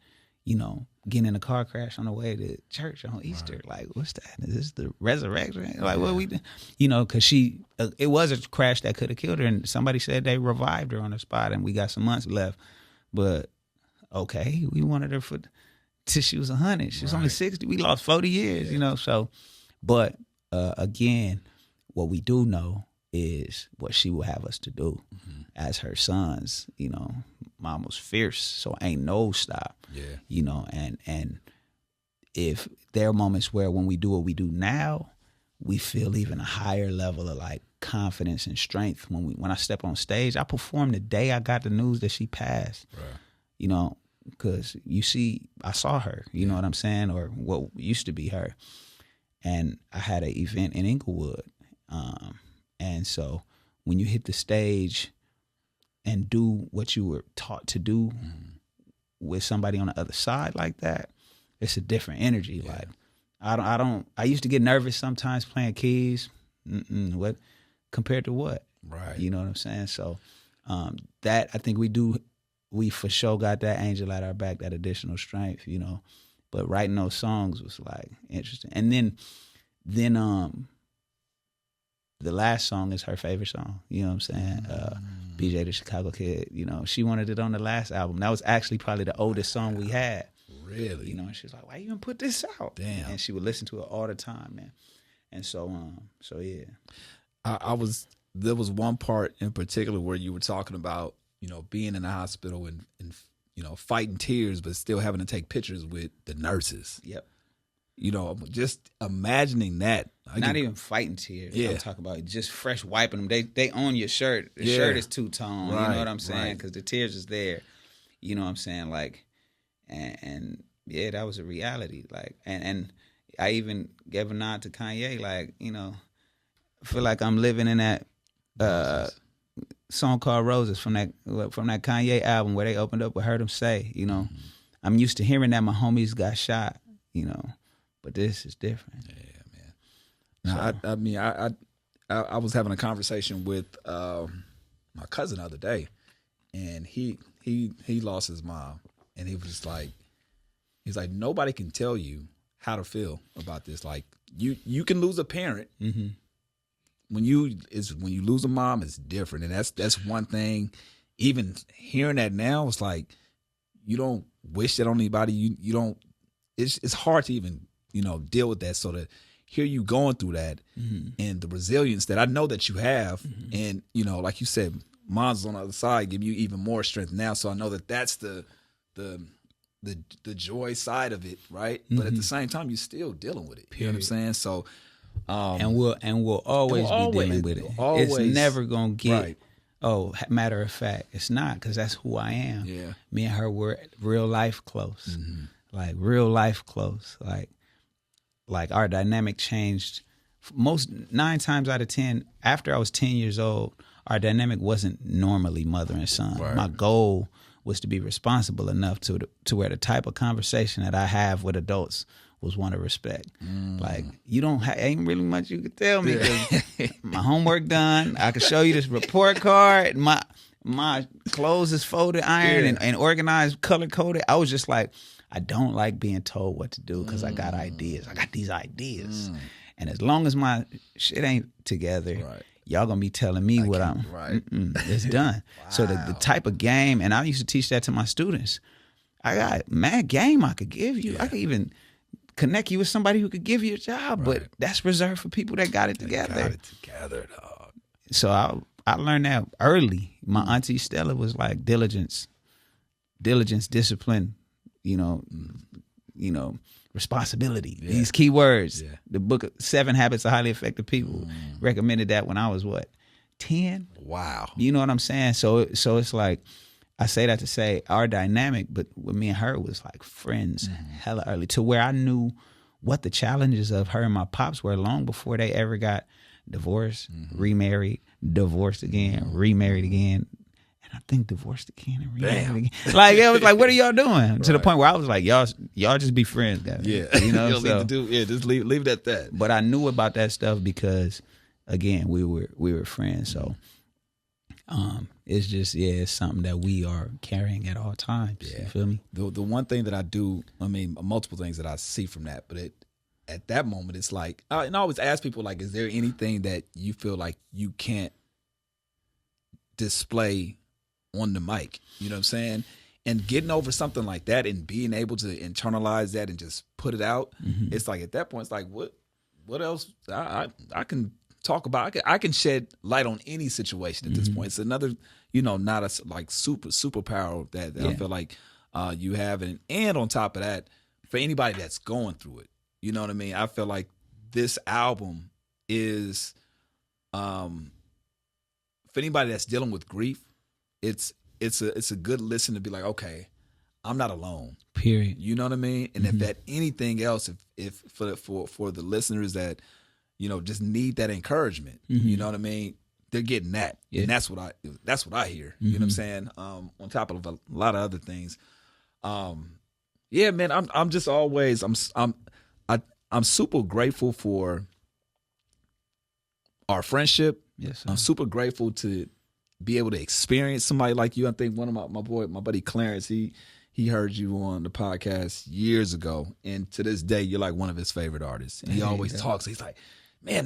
you know, getting in a car crash on the way to church on Easter? Right. Like, what's that? Is this the resurrection? Like, what we do? You know, because it was a crash that could have killed her, and somebody said they revived her on the spot, and we got some months left. But okay, we wanted her till she was 100. She was only Right. 60. We lost 40 years, you know. So, but again, what we do know is what she will have us to do as her sons. You know, mom was fierce, so ain't no stop. Yeah. You know, and if there are moments where when we do what we do now, we feel even a higher level of like confidence and strength when I step on stage. I performed the day I got the news that she passed. Right. You know, because you see, I saw her. You know what I'm saying, or what used to be her. And I had an event in Inglewood, and so when you hit the stage and do what you were taught to do with somebody on the other side like that, it's a different energy. Yeah. Like I used to get nervous sometimes playing keys. What compared to what? Right. You know what I'm saying? So that I think we for sure got that angel at our back, that additional strength, you know. But writing those songs was like interesting. And then the last song is her favorite song. You know what I'm saying? BJ the Chicago Kid, you know, she wanted it on the last album. That was actually probably the oldest song we had. Really? You know, and she was like, why you even put this out? Damn. And she would listen to it all the time, man. And so yeah. There was one part in particular where you were talking about, you know, being in the hospital and you know, fighting tears, but still having to take pictures with the nurses. Yep. You know, just imagining that. Not even fighting tears. Yeah. I'm talking about just fresh wiping them. They own your shirt. The Yeah. shirt is two-tone. Right, You know what I'm saying? right. Because the tears is there. You know what I'm saying? Like, and yeah, that was a reality. Like, and I even gave a nod to Kanye. Like, you know, I feel like I'm living in that song called Roses from that Kanye album where they opened up with Heard Him Say. You know, I'm used to hearing that my homies got shot. You know, but this is different. Yeah, man. Now, I mean, I was having a conversation with my cousin the other day, and he lost his mom, and he was just like, he's like, nobody can tell you how to feel about this. Like, you can lose a parent. Mm-hmm. When you lose a mom, it's different, and that's one thing. Even hearing that now, it's like you don't wish that on anybody. You don't. It's hard to even, you know, deal with that. So to hear you going through that and the resilience that I know that you have, and you know, like you said, mom's on the other side, give you even more strength now. So I know that that's the joy side of it, right? But at the same time, you're still dealing with it. You know what I'm saying? So. And we'll always be dealing with it. Always. It's never gonna get. Right. Oh, matter of fact, it's not, because that's who I am. Yeah. Me and her were real life close, like real life close. Like our dynamic changed. Most 9 times out of 10, after I was 10 years old, our dynamic wasn't normally mother and son. Right. My goal was to be responsible enough to where the type of conversation that I have with adults was one of respect. Like, you don't ain't really much you could tell me, 'cause my homework done. I could show you this report card. My clothes is folded, ironed, and organized, color coded. I was just like, I don't like being told what to do because I got ideas. I got these ideas. And as long as my shit ain't together, y'all gonna be telling me what I'm. Right. It's done. So the type of game, and I used to teach that to my students. I got mad game I could give you. I could even connect you with somebody who could give you a job, but that's reserved for people that got it together. Got it together, dog. So I learned that early. My auntie Stella was like diligence, discipline, you know, responsibility. Yeah. These key words. Yeah. The book 7 Habits of Highly Effective People recommended that when I was 10. Wow. You know what I'm saying? So it's like, I say that to say our dynamic, but with me and her was like friends hella early, to where I knew what the challenges of her and my pops were long before they ever got divorced, remarried, divorced again, remarried again, and I think divorced again and remarried again. Like, it was like, what are y'all doing? To the point where I was like, y'all just be friends, guys. Yeah. You know, you don't need to do, just leave it at that. But I knew about that stuff because, again, we were friends. So it's just, it's something that we are carrying at all times. Yeah. You feel me? The one thing that I do, I mean, multiple things that I see from that, but at that moment, it's like, and I always ask people, like, is there anything that you feel like you can't display on the mic? You know what I'm saying? And getting over something like that and being able to internalize that and just put it out, it's like at that point, it's like, what else I can talk about? I can shed light on any situation at this point. It's another, not a like superpower that I feel like you have. And on top of that, for anybody that's going through it, you know what I mean? I feel like this album is, for anybody that's dealing with grief, it's a good listen to be like, okay, I'm not alone. Period. You know what I mean? And if that anything else, if for the listeners that, just need that encouragement, you know what I mean? They're getting that. Yeah. And that's what I hear. You know what I'm saying? On top of a lot of other things. Yeah, man, I'm just always I'm super grateful for our friendship. Yes, sir. I'm super grateful to be able to experience somebody like you. I think one of my buddy Clarence, he heard you on the podcast years ago, and to this day, you're like one of his favorite artists. And he always talks. He's like, man,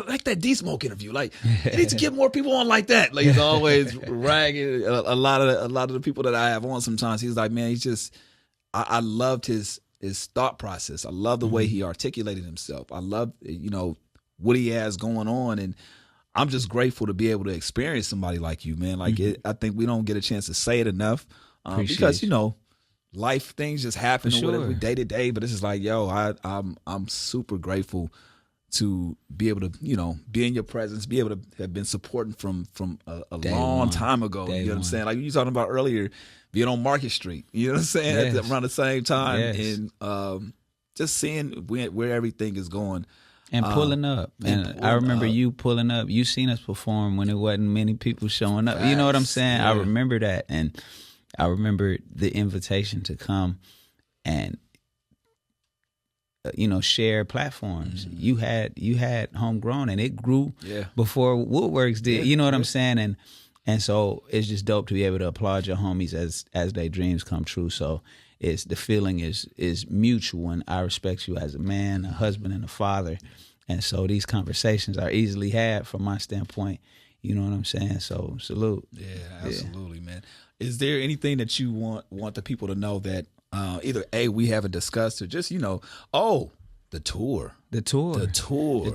like that D-Smoke interview. Like, you need to get more people on like that. Like, he's always ragging a lot of the people that I have on. Sometimes he's like, man, he's just. I loved his thought process. I love the way he articulated himself. I love what he has going on, and I'm just grateful to be able to experience somebody like you, man. Like I think we don't get a chance to say it enough because life things just happen or whatever day to day. But it's just like, yo, I'm super grateful to be able to be in your presence, be able to have been supporting from a long time ago. You know what I'm saying? Like you talking about earlier, being on Market Street. You know what I'm saying? Yes. Around the same time, Yes. and just seeing where everything is going. And pulling up. And I remember you pulling up. You seen us perform when there wasn't many people showing up. You know what I'm saying? Yeah. I remember that. And I remember the invitation to come and, share platforms. You had Homegrown, and it grew before Woodworks did. You know what I'm saying? And so it's just dope to be able to applaud your homies as their dreams come true. So the feeling is mutual, and I respect you as a man, a husband, and a father. And so these conversations are easily had from my standpoint. You know what I'm saying? So salute. Yeah, absolutely, man. Is there anything that you want the people to know that either we haven't discussed, or just the tour? The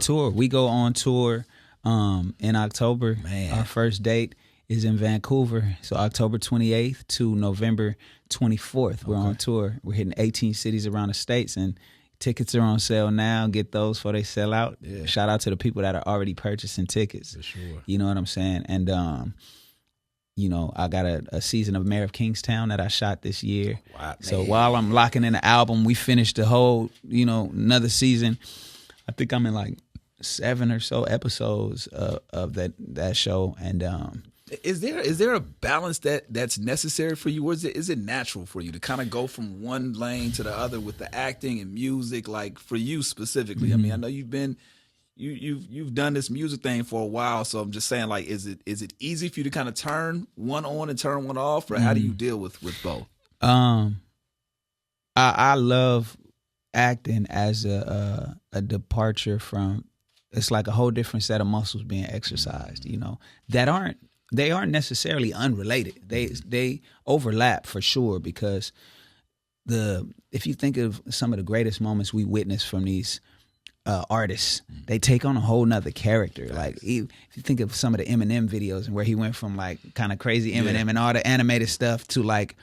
tour. We go on tour in October. Man, our first date is in Vancouver. So October 28th to November 24th, we're on tour. We're hitting 18 cities around the States, and tickets are on sale now. Get those before they sell out. Yeah. Shout out to the people that are already purchasing tickets. For sure. You know what I'm saying? And, I got a season of Mayor of Kingstown that I shot this year. Wow, so while I'm locking in the album, we finished the whole, another season. I think I'm in like 7 or so episodes of that show. And, Is there a balance that's necessary for you, or is it natural for you to kind of go from one lane to the other with the acting and music? Like for you specifically, I mean, I know you've done this music thing for a while, so I'm just saying, like, is it easy for you to kind of turn one on and turn one off, or how do you deal with both? I love acting as a departure from. It's like a whole different set of muscles being exercised, They aren't necessarily unrelated. They overlap for sure, because if you think of some of the greatest moments we witness from these artists, they take on a whole nother character. Like if you think of some of the Eminem videos, and where he went from like kind of crazy Eminem and all the animated stuff to like,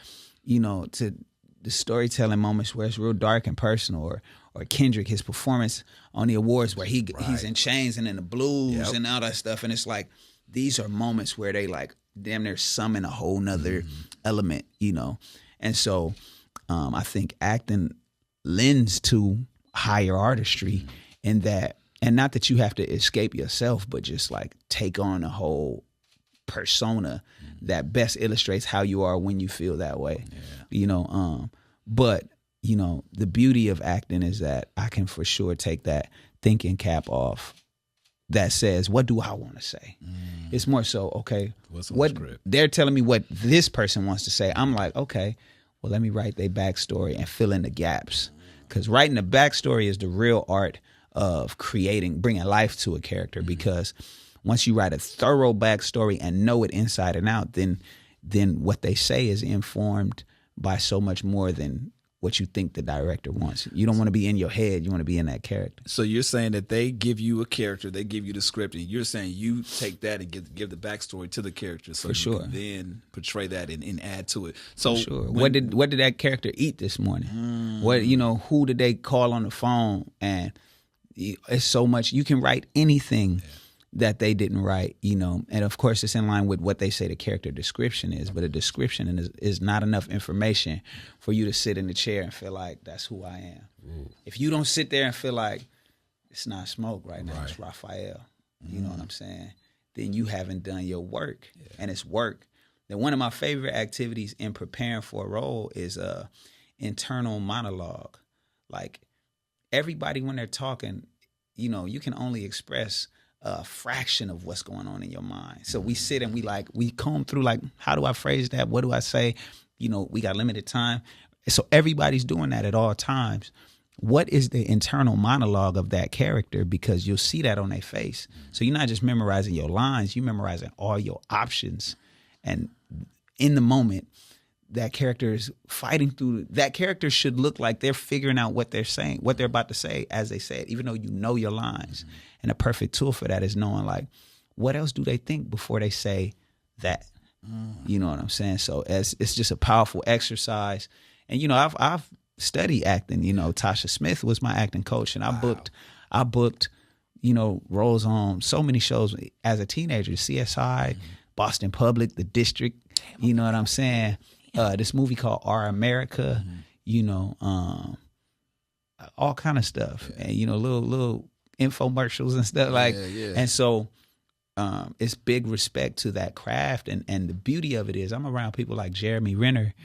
to the storytelling moments where it's real dark and personal, or Kendrick, his performance on the awards where he's in chains and in the blues and all that stuff, and it's like, these are moments where they like damn near summon a whole nother element, And so I think acting lends to higher artistry in that, and not that you have to escape yourself, but just like take on a whole persona that best illustrates how you are when you feel that way. But the beauty of acting is that I can for sure take that thinking cap off that says, what do I want to say? It's more so, okay, what they're telling me what this person wants to say. I'm like, okay, well, let me write their backstory and fill in the gaps. Because writing the backstory is the real art of bringing life to a character. Because once you write a thorough backstory and know it inside and out, then what they say is informed by so much more than what you think the director wants. You don't want to be in your head. You want to be in that character. So you're saying that they give you a character, they give you the script, and you're saying you take that and give the backstory to the character, so you can then portray that and add to it. So what did that character eat this morning? What who did they call on the phone? And it's so much. You can write anything that they didn't write, and of course it's in line with what they say the character description is, but a description is not enough information for you to sit in the chair and feel like that's who I am. Ooh. If you don't sit there and feel like it's not Smoke right now, it's Raphael, you know what I'm saying, then you haven't done your work, and it's work. Then one of my favorite activities in preparing for a role is internal monologue. Like, everybody when they're talking, you can only express a fraction of what's going on in your mind. So we sit and we comb through, like, how do I phrase that? What do I say? We got limited time. So everybody's doing that at all times. What is the internal monologue of that character? Because you'll see that on their face. So you're not just memorizing your lines, you're memorizing all your options. And in the moment, that character is fighting through. That character should look like they're figuring out what they're saying, what they're about to say as they say it, even though you know your lines. Mm-hmm. And a perfect tool for that is knowing, like, what else do they think before they say that? You know what I'm saying? So it's just a powerful exercise. And I've studied acting. Tasha Smith was my acting coach, and I booked roles on so many shows as a teenager. CSI, Boston Public, The District. You know what I'm saying? This movie called Our America, all kind of stuff, and little infomercials and stuff and so it's big respect to that craft, and the beauty of it is I'm around people like Jeremy Renner.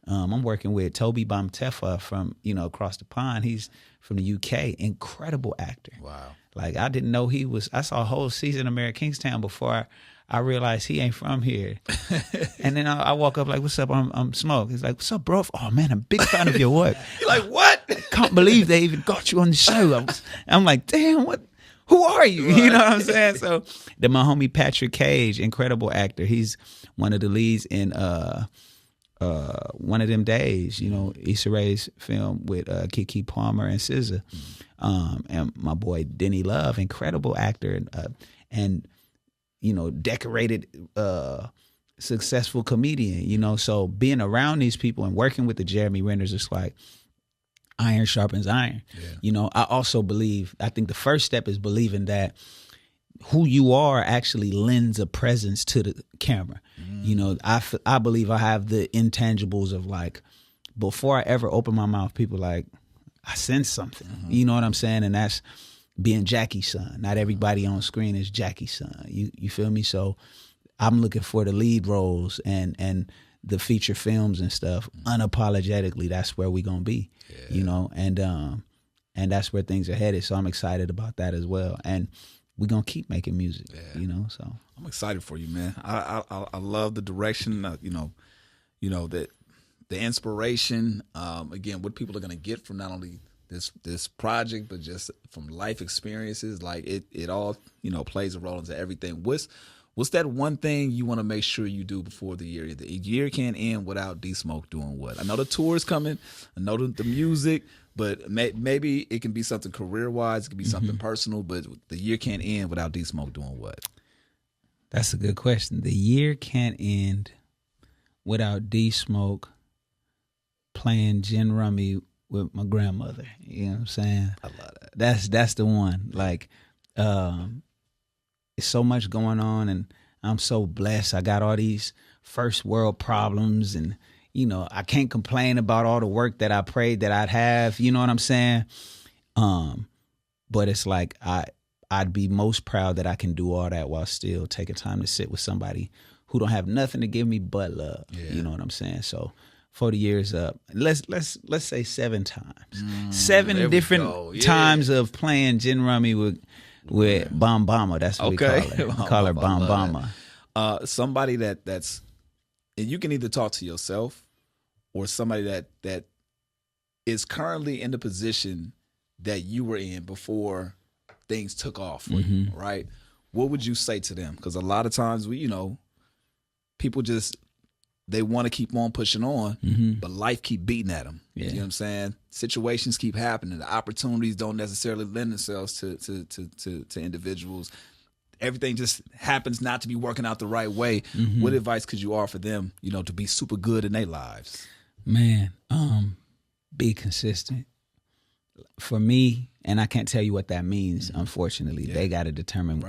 I'm working with Toby Bamtefa from across the pond. He's from the UK, incredible actor. Wow! Like, I didn't know he was. I saw a whole season of Mayor of Kingstown before I realized he ain't from here. And then I walk up like, what's up? I'm Smoke. He's like, what's up, bro? Oh, man, I'm a big fan of your work. You're like, what? I can't believe they even got you on the show. I'm like, damn, who are you? Right. You know what I'm saying? So then my homie Patrick Cage, incredible actor. He's one of the leads in One of Them Days, Issa Rae's film with Keke Palmer and SZA. And my boy Denny Love, incredible actor. And decorated, successful comedian, so being around these people and working with the Jeremy Renners, it's like iron sharpens iron. Yeah. I also I think the first step is believing that who you are actually lends a presence to the camera. I believe I have the intangibles of, like, before I ever open my mouth, people like, I sense something, you know what I'm saying? And that's being Jackie's son. Not everybody on screen is Jackie's son. You feel me? So I'm looking for the lead roles and the feature films and stuff. Unapologetically, that's where we gonna be. And that's where things are headed. So I'm excited about that as well. And we're gonna keep making music. So I'm excited for you, man. I love the direction. That the inspiration. Again, what people are gonna get from not only this project, but just from life experiences, like it all plays a role into everything. What's that one thing you want to make sure you do before the year? The year can't end without D Smoke doing what? I know the tour is coming, I know the music, but maybe it can be something career wise, it can be something personal, but the year can't end without D Smoke doing what? That's a good question. The year can't end without D Smoke playing gin rummy with my grandmother. You know what I'm saying? I love that. That's the one. Like, it's so much going on, and I'm so blessed. I got all these first world problems, and I can't complain about all the work that I prayed that I'd have. You know what I'm saying? But it's like I'd be most proud that I can do all that while still taking time to sit with somebody who don't have nothing to give me but love. Yeah. You know what I'm saying? So 40 years up. Let's say 7 times. 7 different times of playing gin rummy with Bam Bama. That's what we call her. We call her Bam Bama. Somebody that's, and you can either talk to yourself or somebody that is currently in the position that you were in before things took off for you, right? What would you say to them? Because a lot of times people just they want to keep on pushing on, but life keep beating at them. Yeah. You know what I'm saying? Situations keep happening. The opportunities don't necessarily lend themselves to individuals. Everything just happens not to be working out the right way. What advice could you offer them, you know, to be super good in their lives? Man, be consistent. For me, and I can't tell you what that means, unfortunately. They got to determine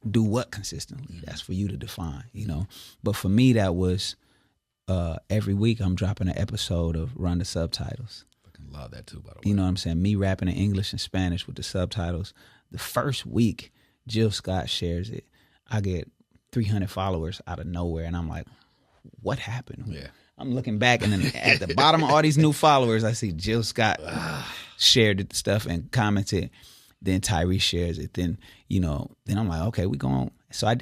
do what consistently. That's for you to define, you know. But for me, that was every week I'm dropping an episode of Run the Subtitles. Fucking love that too, by the way. You know what I'm saying? Me rapping in English and Spanish with the subtitles. The first week, Jill Scott shares it. I get 300 followers out of nowhere, and I'm like, what happened? Yeah. I'm looking back, and then at the bottom of all these new followers, I see Jill Scott shared the stuff and commented. Then Tyrese shares it. Then, you know, then I'm like, okay, we going. So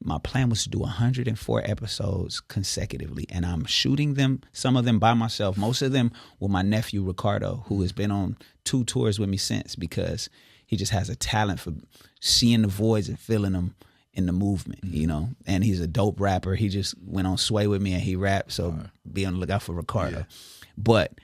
my plan was to do 104 episodes consecutively, and I'm shooting them, some of them by myself, most of them with my nephew, Ricardo, who has been on 2 tours with me since, because he just has a talent for seeing the voids and feeling them in the movement, you know, and he's a dope rapper. He just went on Sway with me and he rapped, so be on the lookout for Ricardo. Yeah. But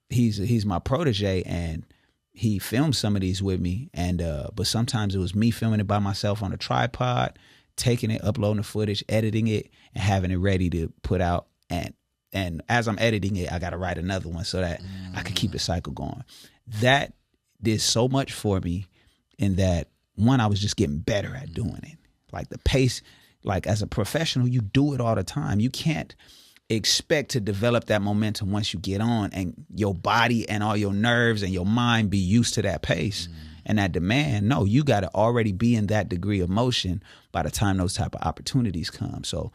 he's my protege, and he filmed some of these with me, and but sometimes it was me filming it by myself on a tripod, taking it, uploading the footage, editing it, and having it ready to put out. And as I'm editing it, I got to write another one so that I could keep the cycle going. That did so much for me in that, one, I was just getting better at doing it. Like the pace, like as a professional, you do it all the time. You can't expect to develop that momentum once you get on and your body and all your nerves and your mind be used to that pace and that demand. No, you got to already be in that degree of motion by the time those type of opportunities come. So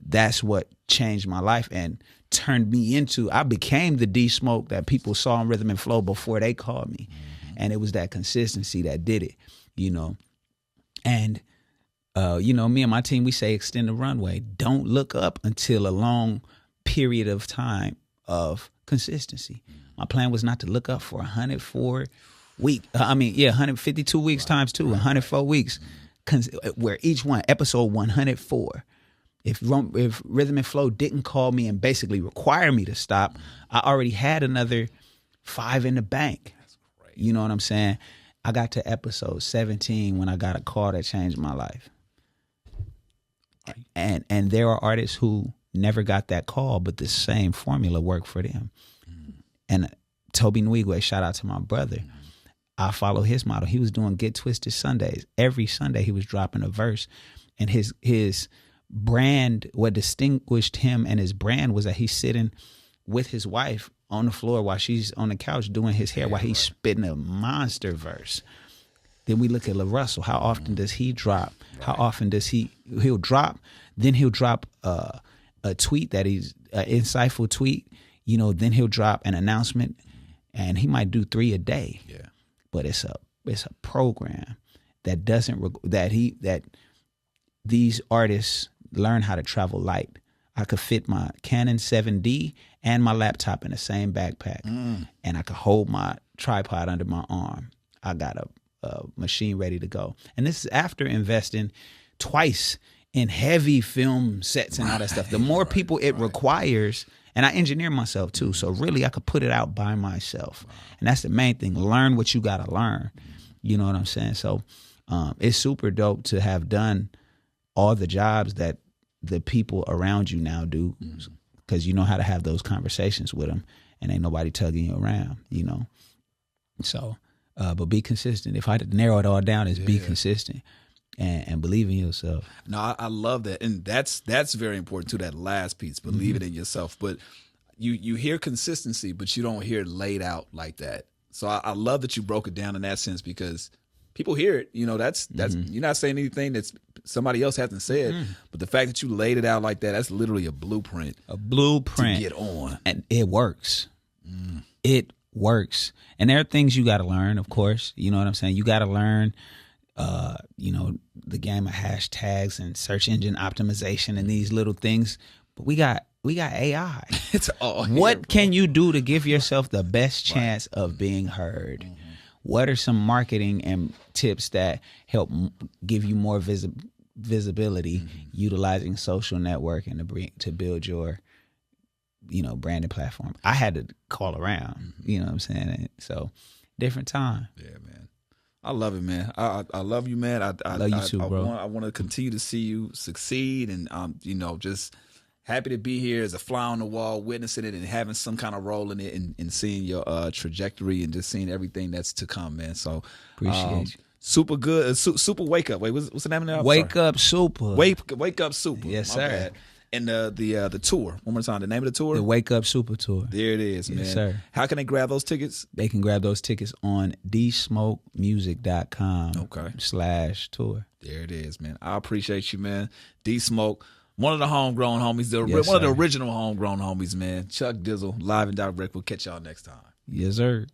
that's what changed my life and turned me into, I became the D Smoke that people saw in Rhythm and Flow before they called me. And it was that consistency that did it, you know. And you know, me and my team, we say extend the runway. Don't look up until a long period of time of consistency. My plan was not to look up for 104 week. 152 weeks times 2, 104 weeks, where each one, episode 104. If Rhythm and Flow didn't call me and basically require me to stop, I already had another 5 in the bank. That's great. You know what I'm saying? I got to episode 17 when I got a call that changed my life. And there are artists who never got that call, but the same formula worked for them. And Toby Nwigwe, shout out to my brother. I follow his model. He was doing Get Twisted Sundays. Every Sunday he was dropping a verse. And his brand, what distinguished him and his brand was that he's sitting with his wife on the floor while she's on the couch doing his hair while he's spitting a monster verse. Then we look at LaRussell. How often does he drop? How often does he'll drop? Then he'll drop a tweet that he's an insightful tweet. You know, then he'll drop an announcement, and he might do 3 a day. Yeah. But it's a program that that these artists learn how to travel light. I could fit my Canon 7D and my laptop in the same backpack, and I could hold my tripod under my arm. I got a machine ready to go. And this is after investing twice in heavy film sets and all that stuff. The more people it requires, and I engineer myself too, so really I could put it out by myself. And that's the main thing. Learn what you got to learn. You know what I'm saying? So it's super dope to have done all the jobs that the people around you now do, because you know how to have those conversations with them, and ain't nobody tugging you around, you know? So, but be consistent. If I had to narrow it all down, is be consistent and believe in yourself. No, I love that. And that's very important too, that last piece, believe it in yourself. But you hear consistency, but you don't hear it laid out like that. So I love that you broke it down in that sense, because people hear it. You know, that's you're not saying anything that's somebody else hasn't said, but the fact that you laid it out like that, that's literally a blueprint. A blueprint to get on. And it works. It works. And there are things you got to learn, of course. You know what I'm saying? You got to learn, you know, the game of hashtags and search engine optimization and these little things. But we got AI. It's all here, what can you do to give yourself the best chance of being heard? What are some marketing and tips that help give you more visibility utilizing social networking to build your branding platform. I had to call around, you know what I'm saying? And so different time. Yeah, man. I love it, man. I love you, man. I love you too, bro. I want to continue to see you succeed, and just happy to be here as a fly on the wall, witnessing it and having some kind of role in it, and seeing your trajectory and just seeing everything that's to come, man. So Appreciate you. Super good, super wake up. Wait, what's the name of that? Wake Up Supa. Wake Up Supa. Yes, My sir. bad. And the tour. One more time. The name of the tour? The Wake Up Supa tour. There it is, man. Yes, sir. How can they grab those tickets? They can grab those tickets on dsmokemusic.com. Okay. /tour. There it is, man. I appreciate you, man. D Smoke, one of the homegrown homies, Yes, one of the sir. original homegrown homies, man. Chuck Dizzle, live and direct. We'll catch y'all next time. Yes, sir.